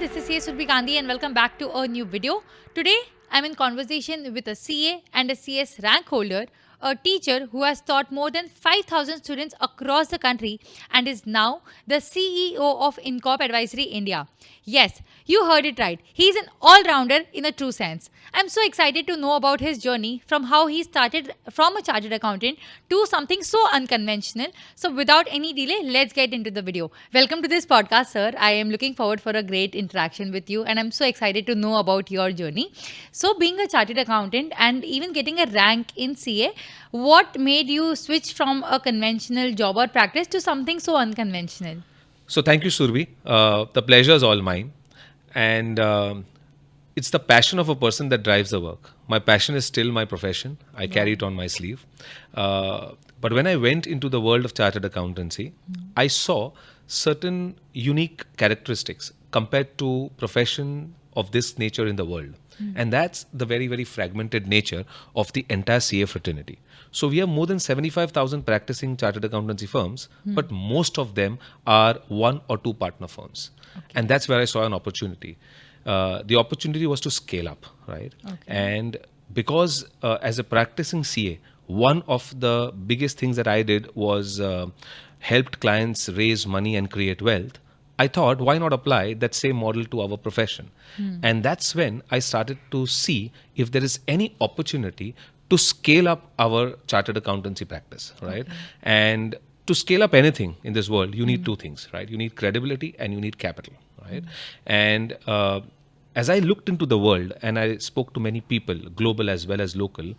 This is CA Surbhi Gandhi and welcome back to a new video. Today, I'm in conversation with a CA and a CS rank holder, a teacher who has taught more than 5,000 students across the country and is now the CEO of InCorp Advisory India. Yes, you heard it right. He's an all-rounder in a true sense. I'm so excited to know about his journey from how he started from a chartered accountant to something so unconventional. So without any delay, let's get into the video. Welcome to this podcast, sir. I am looking forward for a great interaction with you and I'm so excited to know about your journey. So being a chartered accountant and even getting a rank in CA, what made you switch from a conventional job or practice to something so unconventional? So thank you, Surbhi. The pleasure is all mine. And it's the passion of a person that drives the work. My passion is still my profession. I carry it on my sleeve. But when I went into the world of chartered accountancy, I saw certain unique characteristics compared to profession of this nature in the world. And that's the very, very fragmented nature of the entire CA fraternity. So we have more than 75,000 practicing chartered accountancy firms, but most of them are one or two partner firms. Okay. And that's where I saw an opportunity. The opportunity was to scale up, right? Okay. And because as a practicing CA, one of the biggest things that I did was helped clients raise money and create wealth. I thought, why not apply that same model to our profession? And that's when I started to see if there is any opportunity to scale up our chartered accountancy practice, right? Okay. And to scale up anything in this world, you need two things, right? You need credibility and you need capital, right? And as I looked into the world and I spoke to many people, global as well as local,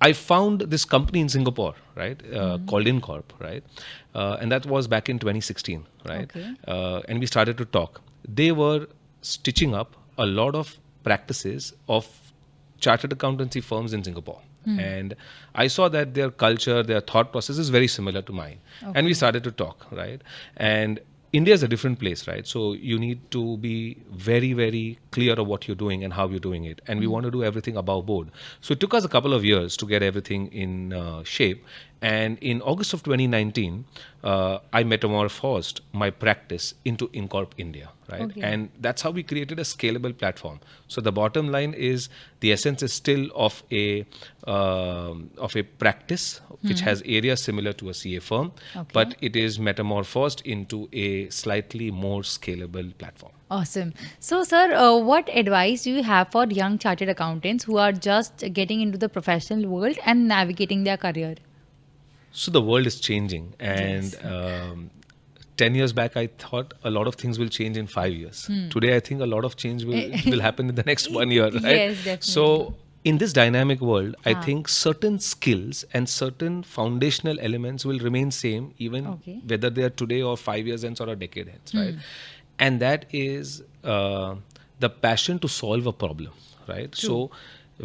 I found this company in Singapore, right, called InCorp, right? And that was back in 2016, right? Okay. And we started to talk. They were stitching up a lot of practices of chartered accountancy firms in Singapore. And I saw that their culture, their thought process is very similar to mine. Okay. And we started to talk, right? And India is a different place, right? So you need to be very, very clear of what you're doing and how you're doing it. And we want to do everything above board. So it took us a couple of years to get everything in shape. And in August of 2019, I metamorphosed my practice into InCorp India, right? Okay. And that's how we created a scalable platform. So the bottom line is the essence is still of a practice which has areas similar to a CA firm, but it is metamorphosed into a slightly more scalable platform. Awesome. So, sir, what advice do you have for young chartered accountants who are just getting into the professional world and navigating their career? So the world is changing, and 10 years back, I thought a lot of things will change in 5 years. Today, I think a lot of change will happen in the next 1 year, right? Yes, definitely. So in this dynamic world, I think certain skills and certain foundational elements will remain same, even whether they are today or 5 years hence or a decade hence, right? And that is the passion to solve a problem, right? True. So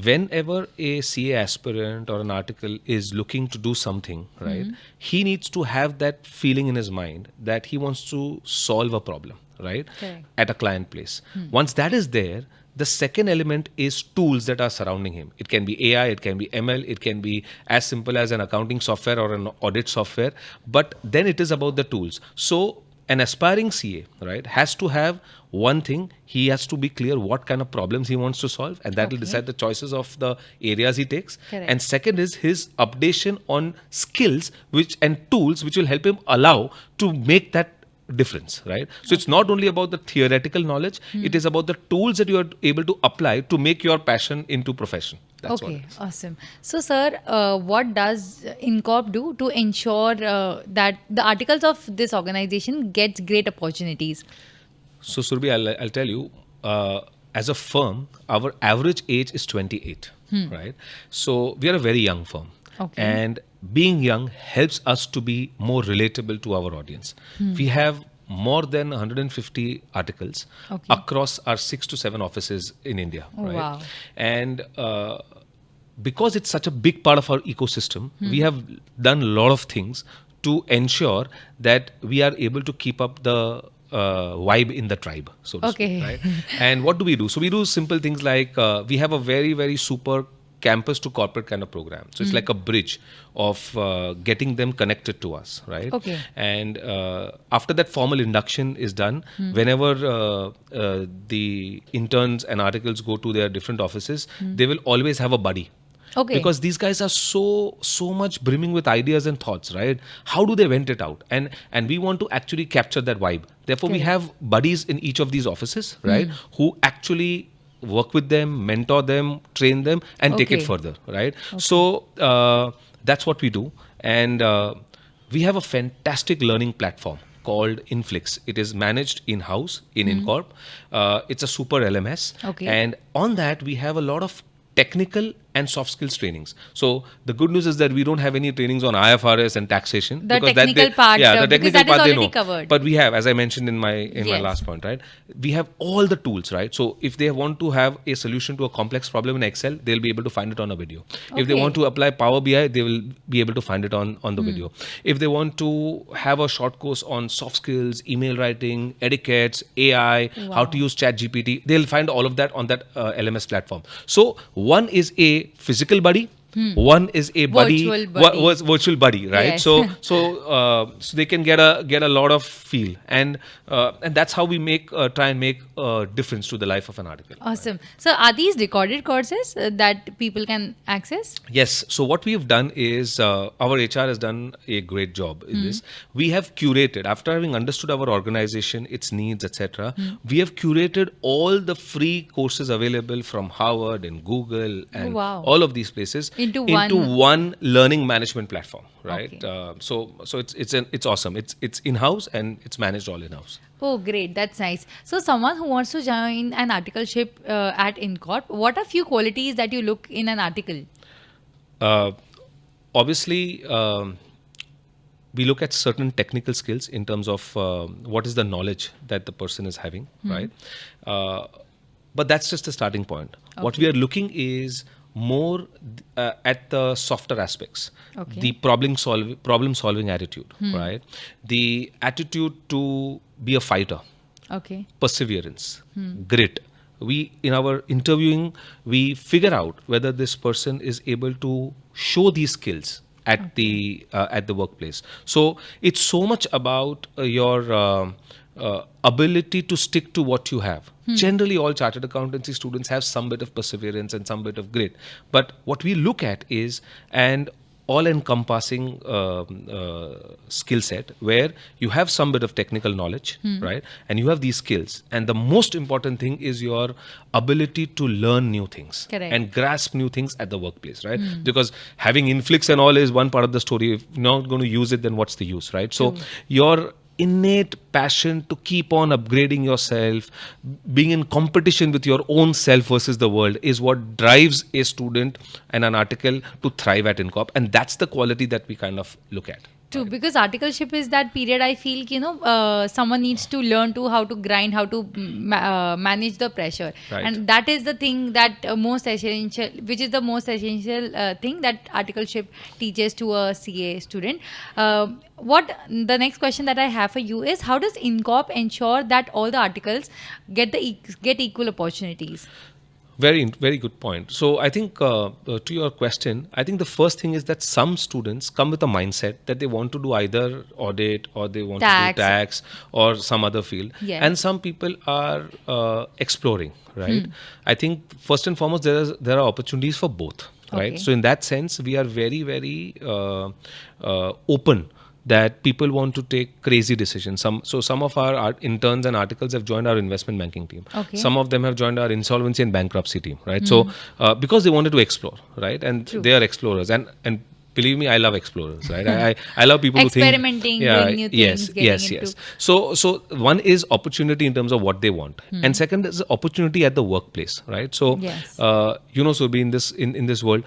whenever a CA aspirant or an article is looking to do something, right, he needs to have that feeling in his mind that he wants to solve a problem, right, at a client place. Once that is there, the second element is tools that are surrounding him. It can be AI, it can be ML, it can be as simple as an accounting software or an audit software, but then it is about the tools. So an aspiring CA, right, has to have one thing. He has to be clear what kind of problems he wants to solve, and that will decide the choices of the areas he takes. Correct. And second is his updation on skills and tools which will help him allow to make that difference, right? So it's not only about the theoretical knowledge, it is about the tools that you are able to apply to make your passion into profession. That's okay, awesome. So, sir, what does InCorp do to ensure that the articles of this organization gets great opportunities? So, Surbhi, I'll tell you, as a firm, our average age is 28, right? So we are a very young firm. Okay. And being young helps us to be more relatable to our audience. We have more than 150 articles across our 6 to 7 offices in India. Right? Wow. And because it's such a big part of our ecosystem, we have done a lot of things to ensure that we are able to keep up the vibe in the tribe, so to speak, right? And what do we do? So we do simple things like we have a very, very super campus to corporate kind of program. So it's like a bridge of getting them connected to us, right? Okay. And after that formal induction is done, whenever the interns and articles go to their different offices, they will always have a buddy. Okay. Because these guys are so much brimming with ideas and thoughts, right? How do they vent it out? And we want to actually capture that vibe. Therefore, we have buddies in each of these offices, right? Who actually work with them, mentor them, train them, and take it further, right? So that's what we do. And we have a fantastic learning platform called Inflix. It is managed in-house in InCorp. It's a super LMS. Okay. And on that, we have a lot of technical and soft skills trainings. So the good news is that we don't have any trainings on IFRS and taxation. The because technical part, the because technical that is part they already know. covered. But we have, as I mentioned in my last point, right? We have all the tools, right? So if they want to have a solution to a complex problem in Excel, they'll be able to find it on a video. If they want to apply Power BI, they will be able to find it on the video. If they want to have a short course on soft skills, email writing, etiquettes, AI, how to use ChatGPT, they'll find all of that on that LMS platform. So one is a physical buddy. One is a buddy, virtual buddy, right? Yes. So they can get a lot of feel, and that's how we try and make a difference to the life of an article. Awesome. So are these recorded courses that people can access? Yes. So what we have done is our HR has done a great job in this. We have curated, after having understood our organization, its needs, etc. We have curated all the free courses available from Harvard and Google and all of these places into one learning management platform, right? Okay. So it's awesome. It's in-house and it's managed all in-house. Oh, great. That's nice. So someone who wants to join an articleship at InCorp, what are few qualities that you look in an article? Obviously, we look at certain technical skills in terms of what is the knowledge that the person is having, right? But that's just the starting point. Okay. What we are looking is more at the softer aspects, the problem solving attitude, right? The attitude to be a fighter, perseverance, grit. We, in our interviewing, we figure out whether this person is able to show these skills at the workplace. So it's so much about your ability to stick to what you have. Generally, all chartered accountancy students have some bit of perseverance and some bit of grit. But what we look at is an all-encompassing skill set where you have some bit of technical knowledge, right? And you have these skills. And the most important thing is your ability to learn new things and grasp new things at the workplace, right? Because having Inflix and all is one part of the story. If you're not going to use it, then what's the use, right? So your innate passion to keep on upgrading yourself, being in competition with your own self versus the world is what drives a student and an article to thrive at InCorp. And that's the quality that we kind of look at. True, because articleship is that period I feel, someone needs to learn to how to grind, how to manage the pressure. Right. And that is the thing that most essential, which is the most essential thing that articleship teaches to a CA student. What the next question that I have for you is, how does InCorp ensure that all the articles get equal opportunities? Very, very good point. So I think to your question, I think the first thing is that some students come with a mindset that they want to do either audit or they want to do tax or some other field. Yeah. And some people are exploring, right? I think first and foremost, there are opportunities for both, right? So in that sense, we are very, very open that people want to take crazy decisions. Some of our interns and articles have joined our investment banking team. Some of them have joined our insolvency and bankruptcy team, right? So because they wanted to explore, right? And they are explorers. And believe me, I love explorers, right? I love people who think experimenting, doing new things, yes. So one is opportunity in terms of what they want, and second is opportunity at the workplace, right? So Surbhi, in this world,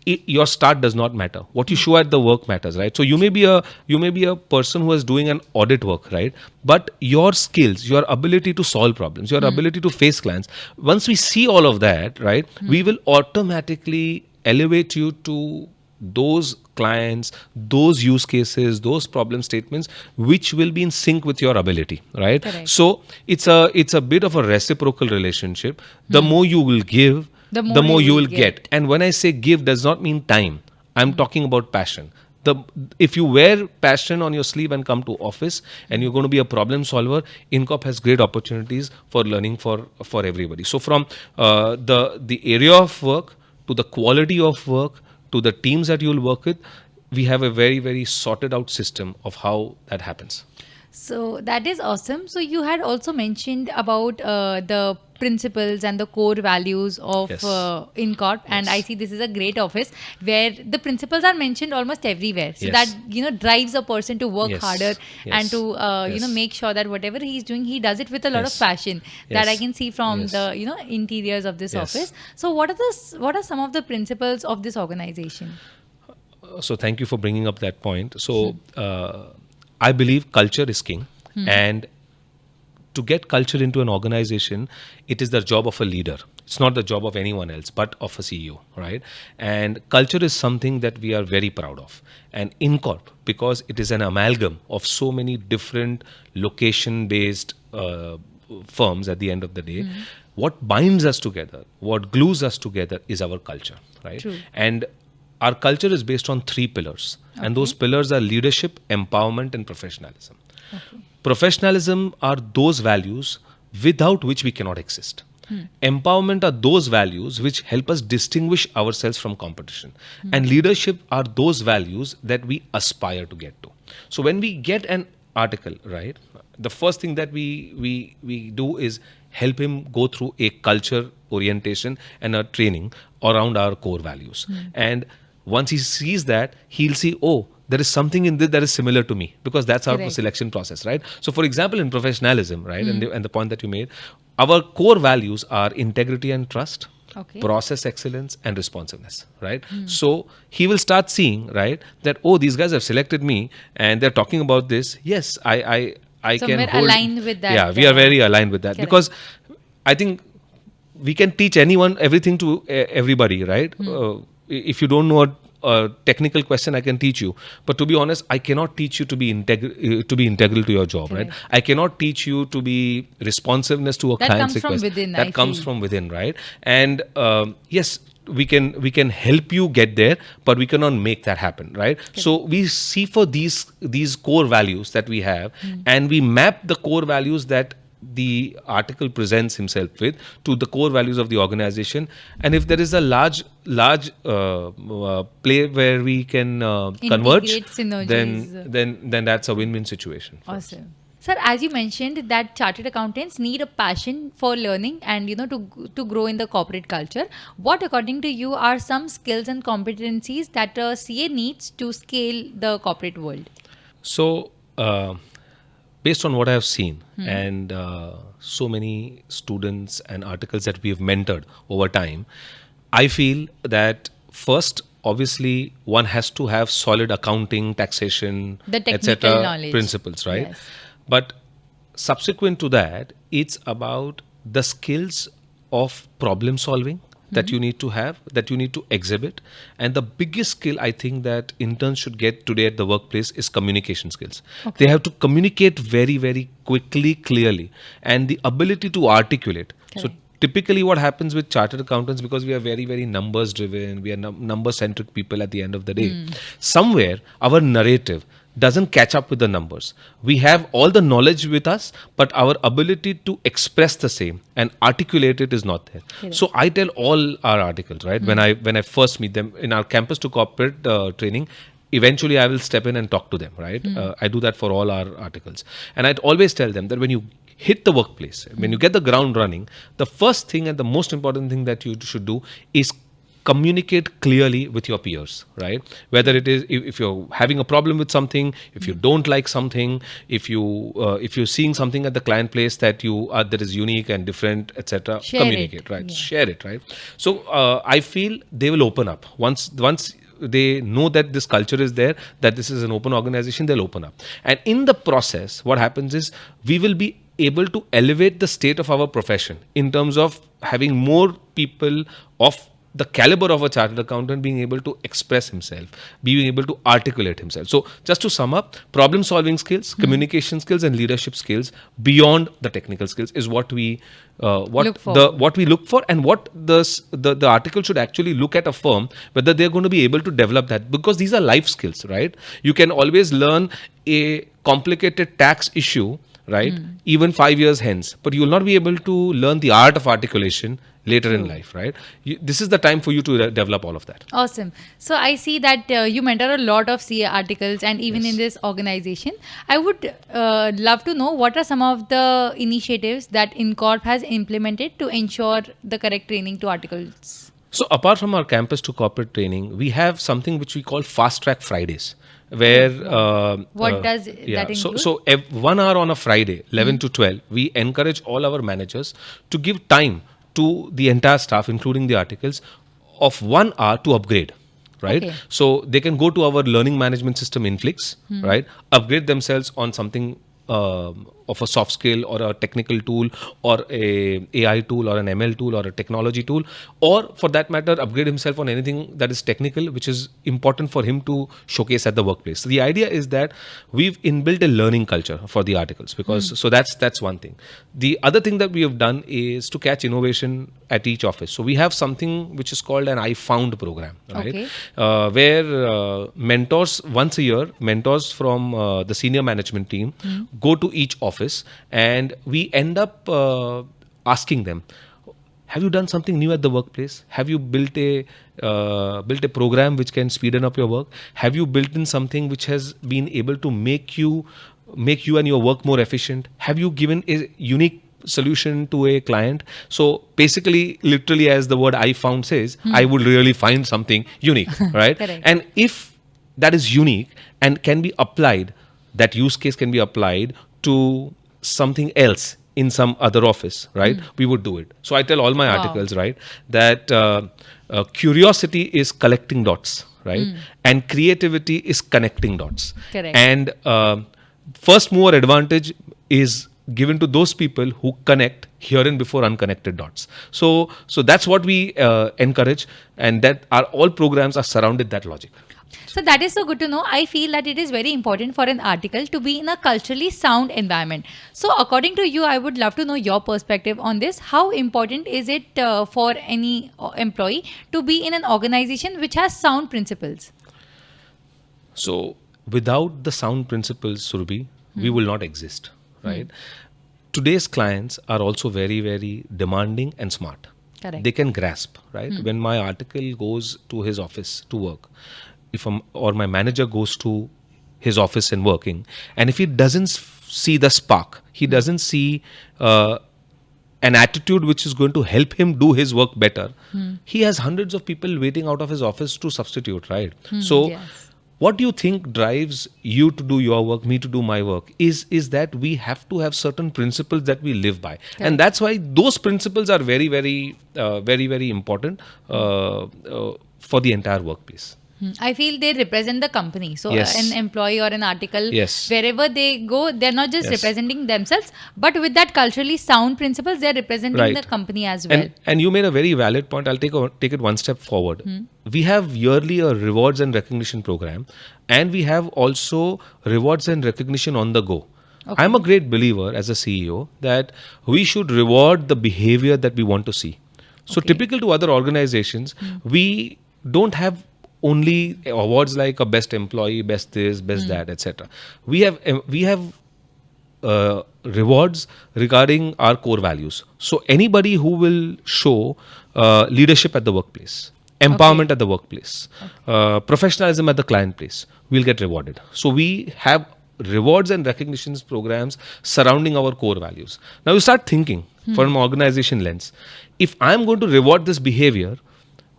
your start does not matter. What you show at the work matters, right? So you may be a person who is doing an audit work, right? But your skills, your ability to solve problems, your ability to face clients, once we see all of that, right, we will automatically elevate you to those clients, those use cases, those problem statements, which will be in sync with your ability, right? Correct. So it's a bit of a reciprocal relationship. The more you will give, the more you will get. And when I say give, does not mean time. I'm talking about passion. If you wear passion on your sleeve and come to office and you're going to be a problem solver, InCorp has great opportunities for learning for everybody. So from the area of work to the quality of work to the teams that you'll work with, we have a very, very sorted out system of how that happens. So that is awesome. So you had also mentioned about the principles and the core values of Yes. InCorp, and I see this is a great office where the principles are mentioned almost everywhere. So Yes. that drives a person to work Yes. harder and Yes. to Yes. make sure that whatever he is doing, he does it with a lot of Yes. passion. That I Yes. can see from Yes. the interiors of this Yes. office. So what are some of the principles of this organization? So thank you for bringing up that point. So I believe culture is king, and to get culture into an organization, it is the job of a leader. It's not the job of anyone else, but of a CEO, right? And culture is something that we are very proud of. And InCorp, because it is an amalgam of so many different location-based firms at the end of the day, what binds us together, what glues us together is our culture, right? True. And our culture is based on 3 pillars. And those pillars are leadership, empowerment, and professionalism. Professionalism are those values without which we cannot exist. Empowerment are those values which help us distinguish ourselves from competition. And leadership are those values that we aspire to get to. So when we get an article, right, the first thing that we do is help him go through a culture orientation and a training around our core values. And once he sees that, he'll see, oh, there is something in this that is similar to me, because that's our Correct. selection process, right? So for example, in professionalism, right, and the point that you made, our core values are integrity and trust, Okay. process excellence, and responsiveness, right? So he will start seeing, right, that, oh, these guys have selected me and they're talking about this. Yes, I So can we're hold. aligned with that, Yeah, we are very aligned with that, correct. because I think we can teach anyone everything to everybody, right? If you don't know a technical question, I can teach you. But to be honest, I cannot teach you to be integral to your job, right? Correct. I cannot teach you to be responsiveness to a That client's comes from request. within, I That comes feel. from within, right? And yes, we can help you get there, but we cannot make that happen, right? So we see for these core values that we have, and we map the core values that the article presents himself with to the core values of the organization. And if there is a large play where we can converge, Integrate synergies. then that's a win-win situation for us. Awesome. Sir, as you mentioned that chartered accountants need a passion for learning and to grow in the corporate culture. What according to you are some skills and competencies that a CA needs to scale the corporate world? So, based on what I have seen and so many students and articles that we have mentored over time, I feel that first, obviously, one has to have solid accounting, taxation, The technical etc. knowledge. principles, right? Yes. But subsequent to that, it's about the skills of problem solving that you need to have, that you need to exhibit. And the biggest skill I think that interns should get today at the workplace is communication skills. They have to communicate very, very quickly, clearly, and the ability to articulate. So Correct. typically what happens with chartered accountants, because we are very, very numbers driven, we are number centric people at the end of the day, somewhere our narrative doesn't catch up with the numbers. We have all the knowledge with us, but our ability to express the same and articulate it is not there. Correct. So I tell all our articles, right, when I first meet them in our campus to corporate training, eventually I will step in and talk to them, right? I do that for all our articles. And I'd always tell them that when you hit the workplace, when you get the ground running, the first thing and the most important thing that you should do is communicate clearly with your peers, right? Whether it is if you're having a problem with something, if you don't like something, if you're seeing something at the client place that that is unique and different, etc. Share Communicate, it. right? Yeah. Share it, right? So I feel they will open up once they know that this culture is there, that this is an open organization, they'll open up. And in the process, what happens is we will be able to elevate the state of our profession in terms of having more people of the caliber of a chartered accountant being able to express himself, being able to articulate himself. So just to sum up, problem solving skills, communication skills, and leadership skills beyond the technical skills is what we what we look for, and what the article should actually look at a firm, whether they're going to be able to develop that, because these are life skills, right? You can always learn a complicated tax issue, right, even 5 years hence, but you will not be able to learn the art of articulation later in life, right? This is the time for you to develop all of that. Awesome. So I see that you mentor a lot of CA articles, and even in this organization, I would love to know what are some of the initiatives that InCorp has implemented to ensure the correct training to articles. So apart from our campus to corporate training, we have something which we call Fast Track Fridays, where What does that include? So 1 hour on a Friday, 11 to 12, we encourage all our managers to give time to the entire staff, including the articles, of 1 hour to upgrade, right? Okay. So they can go to our learning management system Inflix, right? Upgrade themselves on something of a soft skill or a technical tool or a AI tool or an ML tool or a technology tool, or for that matter, upgrade himself on anything that is technical, which is important for him to showcase at the workplace. So the idea is that we've inbuilt a learning culture for the articles, because so that's one thing. The other thing that we have done is to catch innovation at each office. So we have something which is called an I Found program, right? Okay. Where mentors once a year, mentors from the senior management team go to each office, and we end up asking them, have you done something new at the workplace? Have you built a program which can speeden up your work? Have you built in something which has been able to make you and your work more efficient? Have you given a unique solution to a client? So basically, literally, as the word I found says, I would really find something unique, right? Correct. And if that is unique and can be applied, that use case can be applied to something else in some other office, right? We would do it. So I tell all my articles, right, that curiosity is collecting dots, right? And creativity is connecting dots. Correct. And first mover advantage is given to those people who connect herein before unconnected dots. So that's what we encourage, and that all programs are surrounded that logic. So that is so good to know. I feel that it is very important for an article to be in a culturally sound environment. So according to you, I would love to know your perspective on this. How important is it for any employee to be in an organization which has sound principles? So without the sound principles, Surabhi, we will not exist, right? Today's clients are also very, very demanding and smart. Correct. They can grasp, right? When my article goes to his office to work, or my manager goes to his office and working, and if he doesn't see the spark, he doesn't see an attitude which is going to help him do his work better, he has hundreds of people waiting out of his office to substitute, right? So Yes. what do you think drives you to do your work, me to do my work, is that we have to have certain principles that we live by. And that's why those principles are very, very, very important for the entire workplace. I feel they represent the company. So Yes. an employee or an article, Yes. wherever they go, they're not just Yes. representing themselves, but with that culturally sound principles, they're representing Right. the company as well. And you made a very valid point. I'll take it one step forward. We have yearly a rewards and recognition program, and we have also rewards and recognition on the go. Okay. I'm a great believer as a CEO that we should reward the behavior that we want to see. So Okay. typical to other organizations, we don't have only awards like a best employee, best this, best that, etc. We have rewards regarding our core values. So anybody who will show leadership at the workplace, empowerment at the workplace, professionalism at the client place, will get rewarded. So we have rewards and recognitions programs surrounding our core values. Now you start thinking from an organization lens. If I'm going to reward this behavior,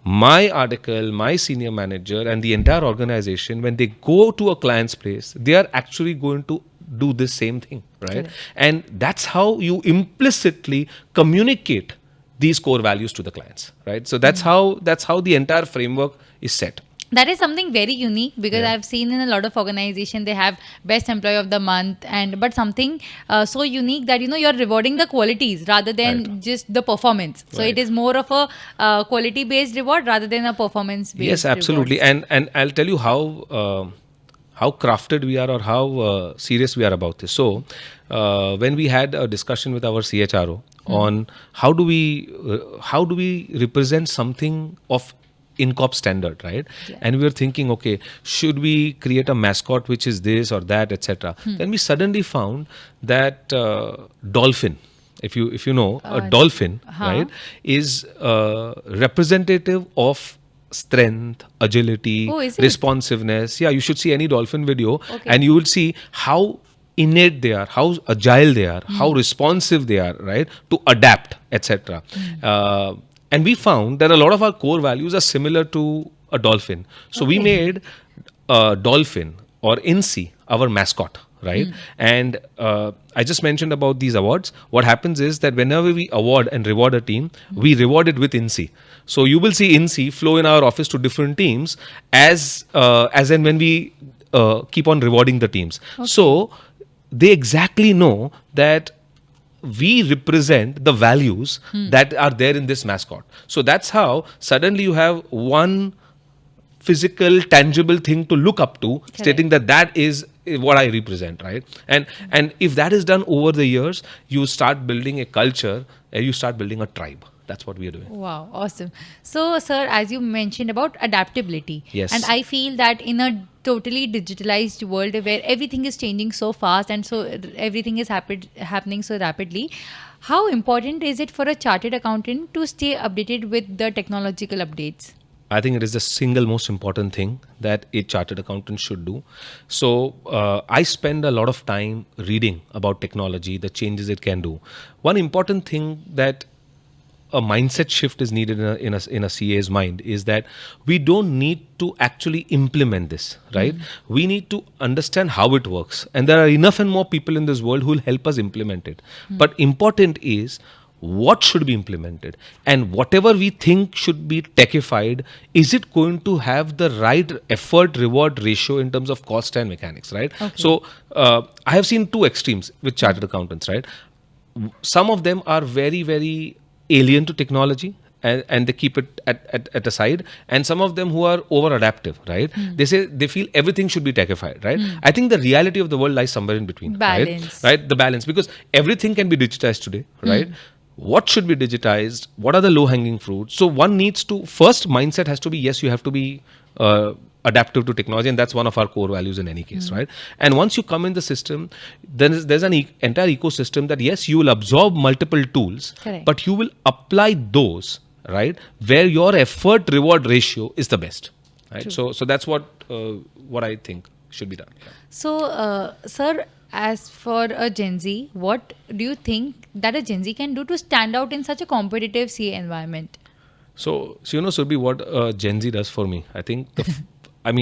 my article, my senior manager, and the entire organization, when they go to a client's place, they are actually going to do the same thing, right? Correct. And that's how you implicitly communicate these core values to the clients, right? So that's how the entire framework is set. That is something very unique, because Yeah. I've seen in a lot of organization they have best employee of the month, and but something so unique that you're rewarding the qualities rather than Right. just the performance. So it Right. is more of a quality based reward rather than a performance Yes, based absolutely. rewards. And I'll tell you how crafted we are, or how serious we are about this. So when we had a discussion with our CHRO on how do we represent something of InCorp standard, right? Yeah. And we were thinking, okay, should we create a mascot which is this or that, etc. Then we suddenly found that dolphin, if you know, a dolphin, right, is representative of strength, agility, Oh, is it? responsiveness. Yeah, you should see any dolphin video, Okay. and you will see how innate they are, how agile they are, how responsive they are, right, to adapt, etc. And we found that a lot of our core values are similar to a dolphin. So we Okay. made a dolphin, or INSEE, our mascot, right? And I just mentioned about these awards. What happens is that whenever we award and reward a team, we reward it with INSEE. So you will see INSEE flow in our office to different teams as and when we keep on rewarding the teams. So they exactly know that we represent the values that are there in this mascot. So that's how suddenly you have one physical, tangible thing to look up to, stating that that is what I represent, right? And if that is done over the years, you start building a culture, you start building a tribe. That's what we are doing. Wow, awesome. So, sir, as you mentioned about adaptability, Yes. and I feel that in a totally digitalized world where everything is changing so fast and so everything is happening so rapidly, how important is it for a chartered accountant to stay updated with the technological updates? I think it is the single most important thing that a chartered accountant should do. So I spend a lot of time reading about technology, the changes it can do. One important thing that a mindset shift is needed in a CA's mind is that we don't need to actually implement this, right? We need to understand how it works, and there are enough and more people in this world who will help us implement it. But important is what should be implemented, and whatever we think should be techified, is it going to have the right effort reward ratio in terms of cost and mechanics, right? Okay. So I have seen two extremes with chartered accountants, right? Some of them are very, very alien to technology, and they keep it at a side, and some of them who are over adaptive, right? They say they feel everything should be techified, right? I think the reality of the world lies somewhere in between. Balance. Right? The balance, because everything can be digitized today, right? What should be digitized? What are the low hanging fruits? So one needs to, first mindset has to be, yes, you have to be adaptive to technology, and that's one of our core values in any case, right? And once you come in the system, then there's an entire ecosystem that, yes, you will absorb multiple tools, Correct. but you will apply those, right, where your effort reward ratio is the best, right? So that's what I think should be done. Yeah. So, sir, as for a Gen Z, what do you think that a Gen Z can do to stand out in such a competitive CA environment? So Surbhi, what Gen Z does for me, I think, a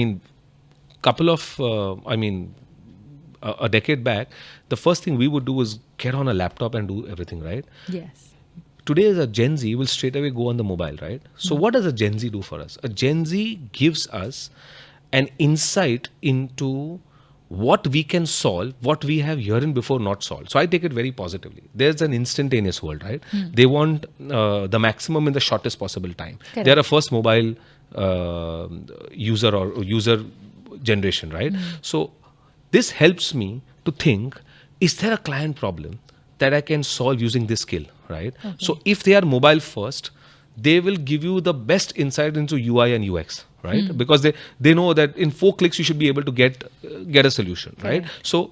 decade back, the first thing we would do was get on a laptop and do everything, right? Yes. Today, as a Gen Z, will straight away go on the mobile, right? So what does a Gen Z do for us? A Gen Z gives us an insight into what we can solve, what we have herein before not solved. So I take it very positively. There's an instantaneous world, right? They want the maximum in the shortest possible time. Correct. They're a first mobile user or user generation, right? So this helps me to think, is there a client problem that I can solve using this skill, right? So if they are mobile first, they will give you the best insight into UI and UX, right? Because they know that in 4 clicks you should be able to get a solution, right? Correct. So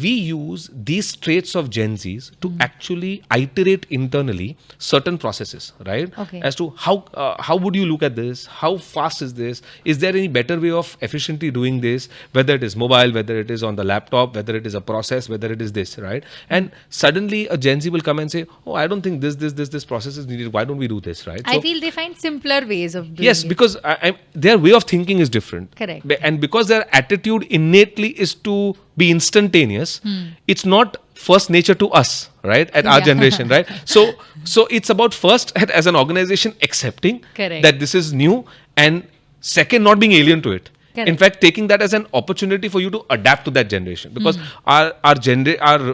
we use these traits of Gen Zs to actually iterate internally certain processes, right? Okay. As to how would you look at this? How fast is this? Is there any better way of efficiently doing this? Whether it is mobile, whether it is on the laptop, whether it is a process, whether it is this, right? And suddenly a Gen Z will come and say, "Oh, I don't think this process is needed. Why don't we do this?" Right? I feel they find simpler ways of doing Yes, it. because their way of thinking is different. Correct. And because their attitude innately is to be instantaneous, it's not first nature to us, right? At our Yeah. generation, right? So it's about first as an organization accepting Correct. that this is new, and Second, not being alien to it. Correct. In fact, taking that as an opportunity for you to adapt to that generation, because our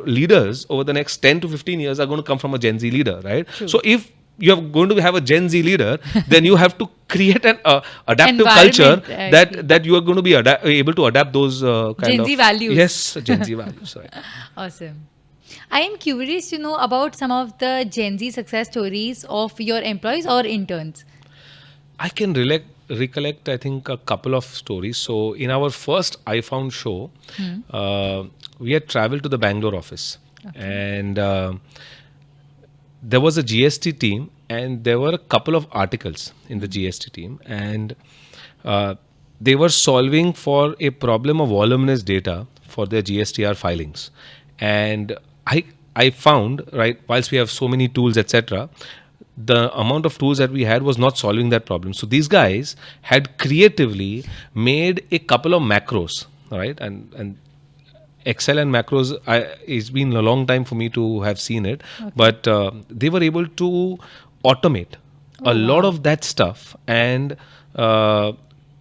leaders over the next 10 to 15 years are going to come from a Gen Z leader, right? True. So if you are going to have a Gen Z leader, then you have to create an adaptive culture Environment, that you are going to be able to adapt those kind Gen of Z values. Yes, Gen Z values. Right. Awesome. I am curious to know about some of the Gen Z success stories of your employees or interns. I can recollect, I think, a couple of stories. So, in our first I Found show, we had traveled to the Bangalore office, and there was a GST team, and there were a couple of articles in the GST team, and they were solving for a problem of voluminous data for their GSTR filings. And I found, right, whilst we have so many tools, etc., the amount of tools that we had was not solving that problem. So these guys had creatively made a couple of macros, right? And Excel and macros, it's been a long time for me to have seen it, but they were able to automate a lot of that stuff and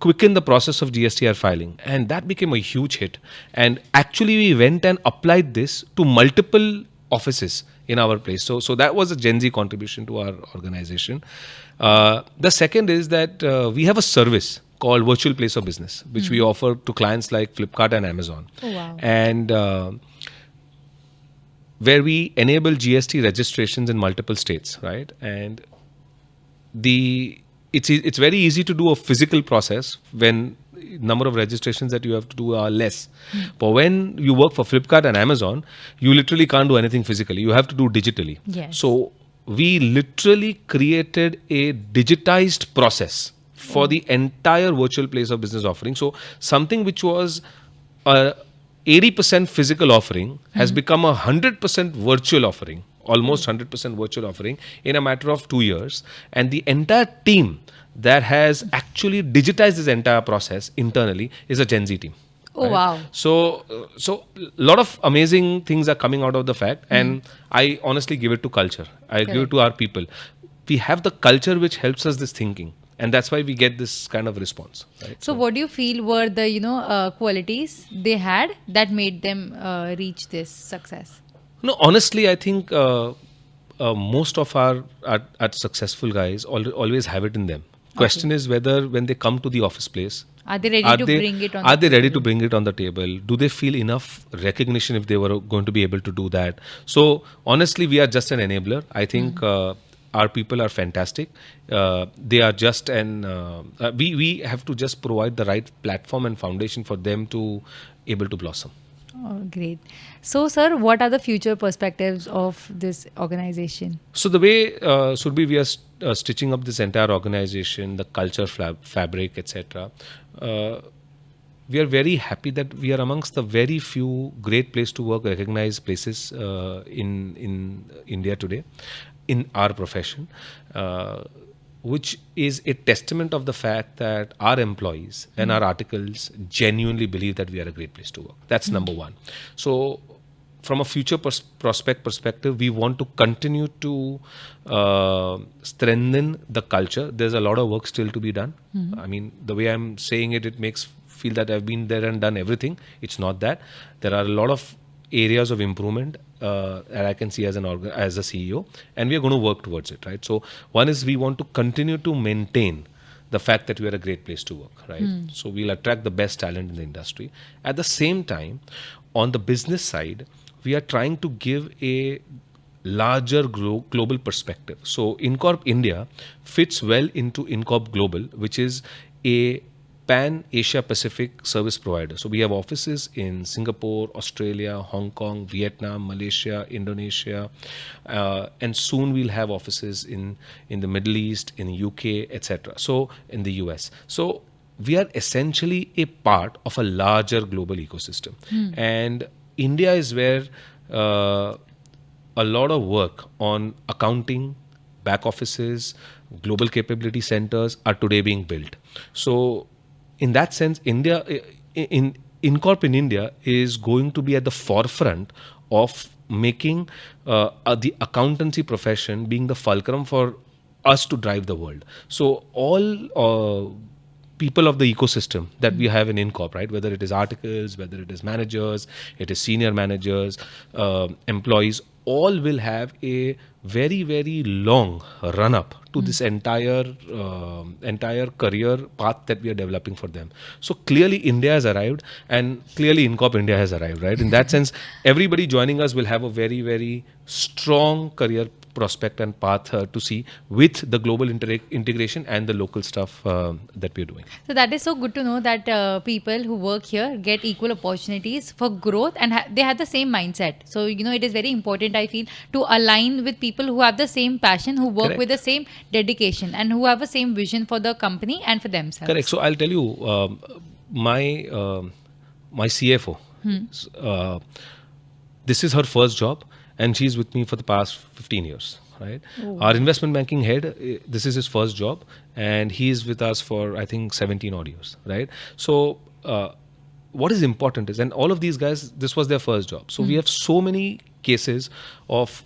quicken the process of GSTR filing. And that became a huge hit. And actually, we went and applied this to multiple offices in our place. So that was a Gen Z contribution to our organization. The second is that we have a service called Virtual Place of Business, which we offer to clients like Flipkart and Amazon. Oh, wow. And where we enable GST registrations in multiple states, right? And it's very easy to do a physical process when number of registrations that you have to do are less. But when you work for Flipkart and Amazon, you literally can't do anything physically. You have to do digitally. Yes. So we literally created a digitized process for the entire Virtual Place of Business offering. So something which was a 80% physical offering has become a 100% virtual offering, almost 100% virtual offering in a matter of 2 years. And the entire team that has actually digitized this entire process internally is a Gen Z team. Oh, wow. So a lot of amazing things are coming out of the fact, and I honestly give it to culture. I give it to our people. We have the culture which helps us this thinking, and that's why we get this kind of response. Right? So, what do you feel were the qualities they had that made them reach this success? No, honestly, I think most of our successful guys always have it in them. Question is whether when they come to the office place, are they ready to bring it on? Are they ready to bring it on the table? Do they feel enough recognition if they were going to be able to do that? So honestly, we are just an enabler. I think our people are fantastic. They are just we have to just provide the right platform and foundation for them to able to blossom. Oh, great. So, sir, what are the future perspectives of this organization? So the way Surbhi, we are stitching up this entire organization, the culture fabric, etc. We are very happy that we are amongst the very few great place to work recognized places in India today, in our profession. Which is a testament of the fact that our employees and our articles genuinely believe that we are a great place to work. That's number one. So from a future perspective, we want to continue to strengthen the culture. There's a lot of work still to be done. I mean, the way I'm saying it, it makes feel that I've been there and done everything. It's not that. There are a lot of areas of improvement that I can see as a CEO, and we are going to work towards it, right? So one is we want to continue to maintain the fact that we are a great place to work, right? So we'll attract the best talent in the industry. At the same time, on the business side, we are trying to give a larger global perspective. So InCorp India fits well into InCorp Global, which is a pan-Asia Pacific service provider. So we have offices in Singapore, Australia, Hong Kong, Vietnam, Malaysia, Indonesia, and soon we'll have offices in the Middle East, in the UK, etc. So in the US. So we are essentially a part of a larger global ecosystem. And India is where a lot of work on accounting, back offices, global capability centers are today being built. So in that sense, InCorp in India is going to be at the forefront of making the accountancy profession being the fulcrum for us to drive the world. So all people of the ecosystem that we have in InCorp, right? Whether it is articles, whether it is managers, it is senior managers, employees, all will have a very, very long run up to this entire career path that we are developing for them. So clearly India has arrived, and clearly InCorp India has arrived, right? In that sense, everybody joining us will have a very, very strong career prospect and path to see with the global integration and the local stuff that we're doing. So that is so good to know that people who work here get equal opportunities for growth, and they have the same mindset. So it is very important, I feel, to align with people who have the same passion, who work Correct. with the same dedication, and who have the same vision for the company and for themselves. Correct. So I'll tell you, my CFO, uh, this is her first job, and she's with me for the past 15 years. Right. Our investment banking head, this is his first job, and he is with us for, I think, 17 odd years. Right. So what is important is, and all of these guys, this was their first job. So we have so many cases of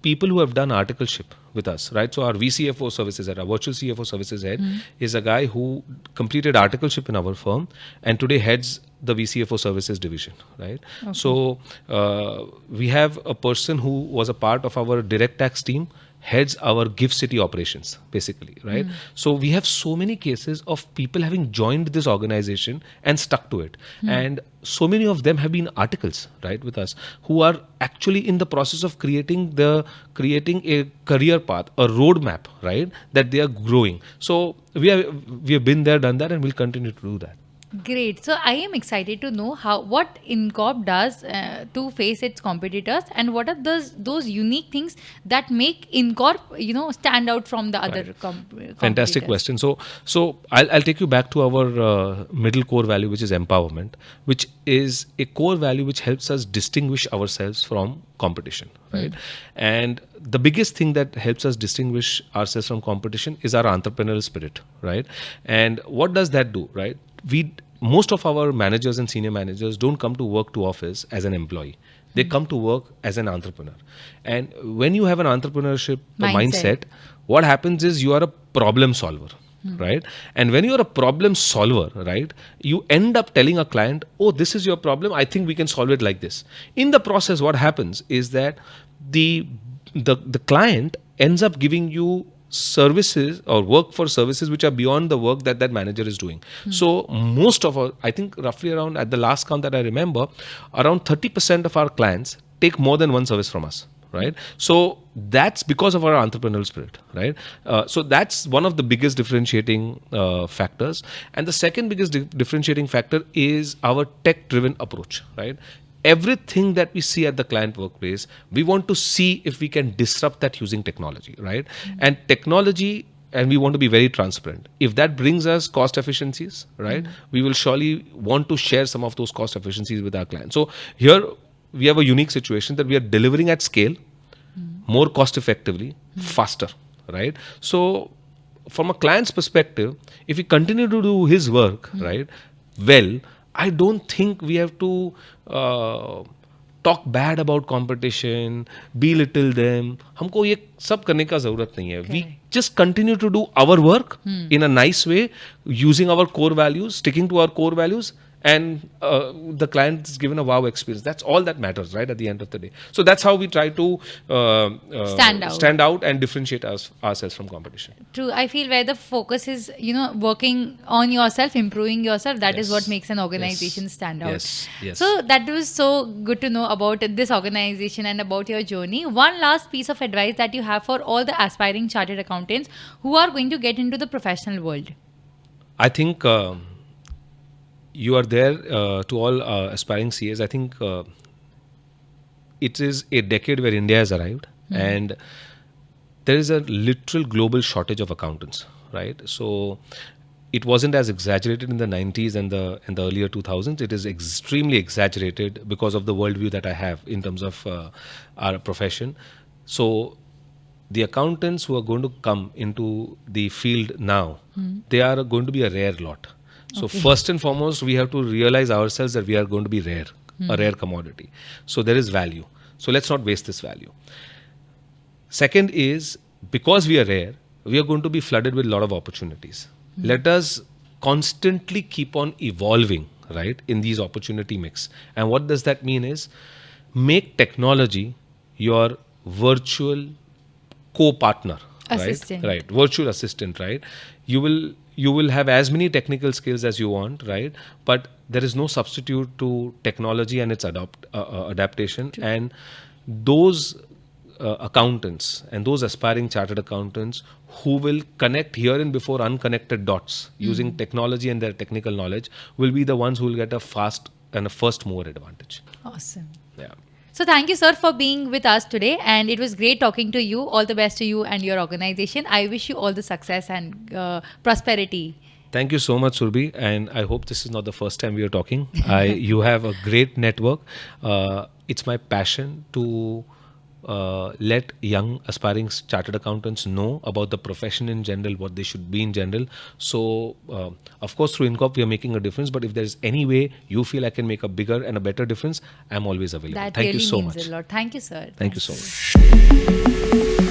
people who have done articleship with us, right? So our VCFO services head, our virtual CFO services head, is a guy who completed articleship in our firm and today heads the VCFO services division, right? Okay. So we have a person who was a part of our direct tax team, heads our gift city operations, basically, right? So we have so many cases of people having joined this organization and stuck to it. And so many of them have been articles, right, with us, who are actually in the process of creating a career path, a roadmap, right, that they are growing. So we have been there, done that, and we'll continue to do that. Great. So I am excited to know what InCorp does to face its competitors, and what are those unique things that make InCorp stand out from the other Fantastic question. So I'll take you back to our middle core value, which is empowerment, which is a core value which helps us distinguish ourselves from competition, right? And the biggest thing that helps us distinguish ourselves from competition is our entrepreneurial spirit, right? And what does that do, right? Most of our managers and senior managers don't come to work to office as an employee. They come to work as an entrepreneur. And when you have an entrepreneurship mindset, what happens is you are a problem solver, right? And when you're a problem solver, right, you end up telling a client, oh, this is your problem, I think we can solve it like this. In the process, what happens is that the client ends up giving you services or work for services which are beyond the work that manager is doing. So most of our, I think roughly around, at the last count that I remember, around 30% of our clients take more than one service from us, right? So that's because of our entrepreneurial spirit, right? So that's one of the biggest differentiating factors. And the second biggest differentiating factor is our tech-driven approach, right? Everything that we see at the client workplace, we want to see if we can disrupt that using technology, right? And technology, and we want to be very transparent. If that brings us cost efficiencies, right, we will surely want to share some of those cost efficiencies with our clients. So here we have a unique situation that we are delivering at scale, more cost effectively, faster, right? So from a client's perspective, if we continue to do his work, right, well, I don't think we have to talk bad about competition, belittle them. हमको ये सब करने का जरूरत नहीं है. We just continue to do our work in a nice way, using our core values, sticking to our core values, and the client is given a wow experience. That's all that matters, right, at the end of the day. So that's how we try to stand out and differentiate ourselves from competition. True. I feel where the focus is, working on yourself, improving yourself, that is what makes an organization stand out. Yes. So that was so good to know about this organization and about your journey. One last piece of advice that you have for all the aspiring chartered accountants who are going to get into the professional world. I think you are there to all aspiring CAs. I think it is a decade where India has arrived, and there is a literal global shortage of accountants, right? So it wasn't as exaggerated in the 90s and the earlier 2000s. It is extremely exaggerated because of the worldview that I have in terms of our profession. So the accountants who are going to come into the field now, they are going to be a rare lot. So first and foremost, we have to realize ourselves that we are going to be rare, a rare commodity. So there is value. So let's not waste this value. Second is, because we are rare, we are going to be flooded with a lot of opportunities. Let us constantly keep on evolving, right, in these opportunity mix. And what does that mean is make technology your virtual co-partner, Assistant. right, virtual assistant, right. You will have as many technical skills as you want, right, but there is no substitute to technology and its adaptation. And those accountants and those aspiring chartered accountants who will connect here and before unconnected dots using technology and their technical knowledge will be the ones who will get a fast and a first mover advantage. Awesome. Yeah. So thank you, sir, for being with us today. And it was great talking to you. All the best to you and your organization. I wish you all the success and prosperity. Thank you so much, Surbi, and I hope this is not the first time we are talking. You have a great network. It's my passion to let young aspiring chartered accountants know about the profession in general, what they should be in general. So, of course, through InCorp, we are making a difference. But if there is any way you feel I can make a bigger and a better difference, I'm always available. That Thank really you so means much. a lot. Thank you, sir. Thank you so much.